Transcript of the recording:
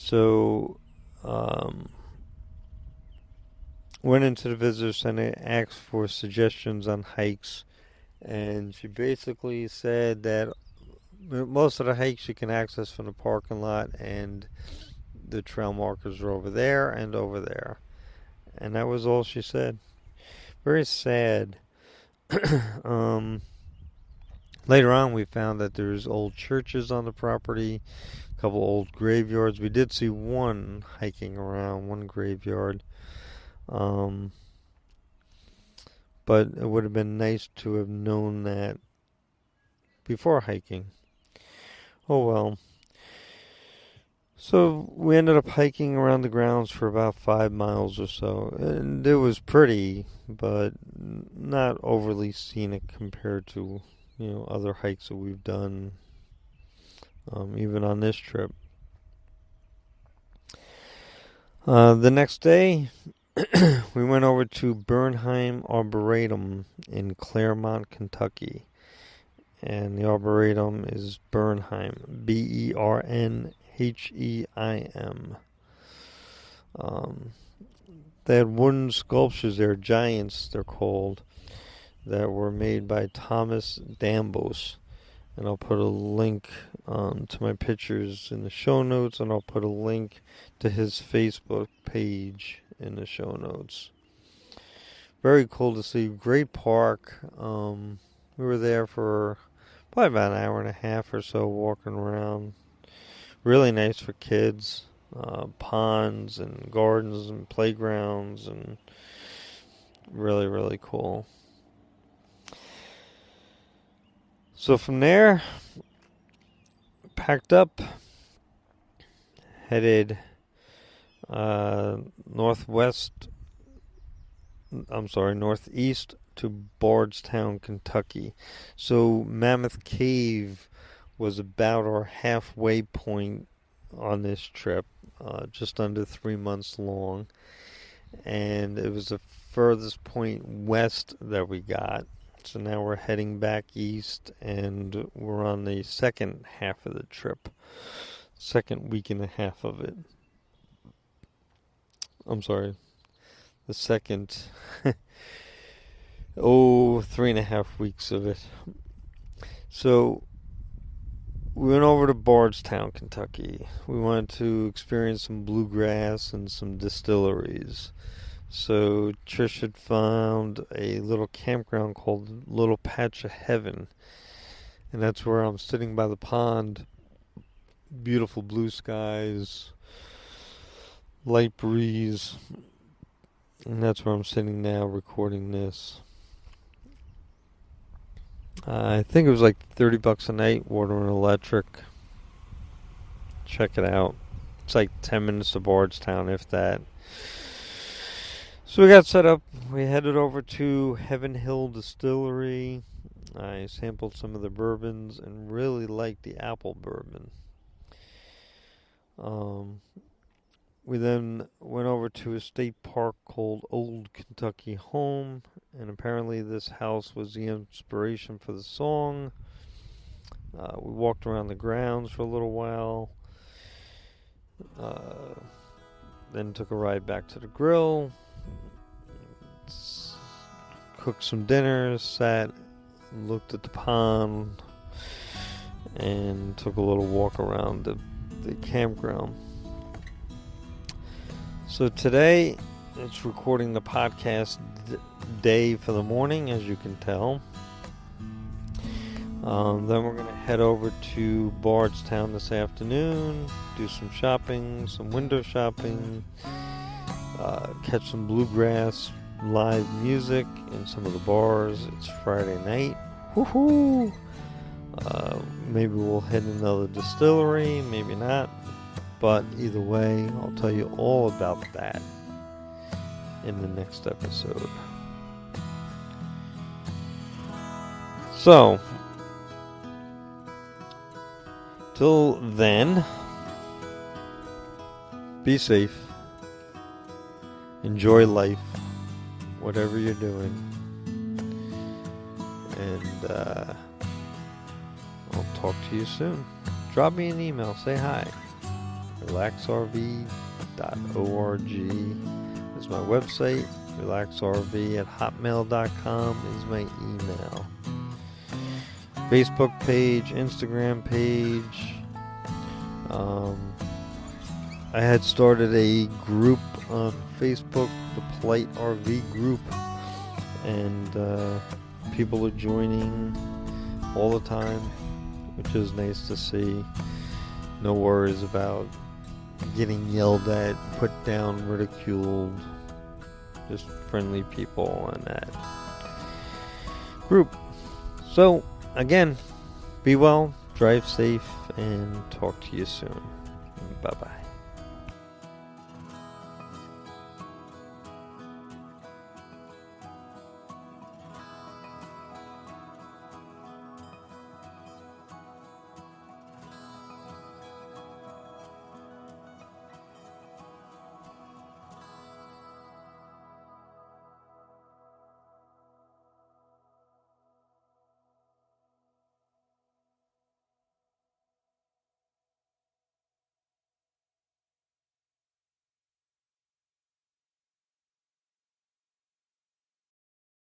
So, went into the visitor center, asked for suggestions on hikes, and she basically said that most of the hikes you can access from the parking lot, and the trail markers are over there and over there. And that was all she said. Very sad. um, Later on, we found that there's old churches on the property, a couple old graveyards. We did see one hiking around, one graveyard. Um, but it would have been nice to have known that before hiking. Oh well. So we ended up hiking around the grounds for about 5 miles or so, and it was pretty, but not overly scenic compared to other hikes that we've done, even on this trip. The next day, we went over to Bernheim Arboretum in Claremont, Kentucky, and the Arboretum is Bernheim, Bernheim. They had wooden sculptures there, giants they're called, that were made by Thomas Dambos. And I'll put a link to my pictures in the show notes, and I'll put a link to his Facebook page in the show notes. Very cool to see. Great park. We were there for probably about an hour and a half or so walking around. Really nice for kids. Ponds and gardens and playgrounds, and really, really cool. So from there, packed up, headed northeast to Bardstown, Kentucky. So Mammoth Cave was about our halfway point on this trip, just under 3 months long, and it was the furthest point west that we got. So now we're heading back east, and we're on the second half of the trip, second week and a half of it. I'm sorry, the second 3.5 weeks of it. So we went over to Bardstown, Kentucky. We wanted to experience some bluegrass and some distilleries. So Trish had found a little campground called Little Patch of Heaven. And that's where I'm sitting by the pond. Beautiful blue skies, light breeze. And that's where I'm sitting now recording this. I think it was like $30 a night, water and electric. Check it out. It's like 10 minutes to Bardstown, if that. So we got set up. We headed over to Heaven Hill Distillery. I sampled some of the bourbons and really liked the apple bourbon. We then went over to a state park called Old Kentucky Home, and apparently this house was the inspiration for the song. We walked around the grounds for a little while, then took a ride back to the grill, cooked some dinner, sat, looked at the pond, and took a little walk around the campground. So today, it's recording the podcast day for the morning, as you can tell. Then we're going to head over to Bardstown this afternoon, do some shopping, some window shopping, catch some bluegrass live music in some of the bars. It's Friday night. Woohoo! Maybe we'll hit another distillery, maybe not. But either way, I'll tell you all about that in the next episode. So, till then, be safe, enjoy life, whatever you're doing, and I'll talk to you soon. Drop me an email, say hi. RelaxRV.org is my website. RelaxRV@hotmail.com is my email. Facebook page, Instagram page. I had started a group on Facebook, the Polite RV group, and people are joining all the time, which is nice to see. No worries about getting yelled at, put down, ridiculed. Just friendly people on that group. So, again, be well, drive safe, and talk to you soon. Bye-bye.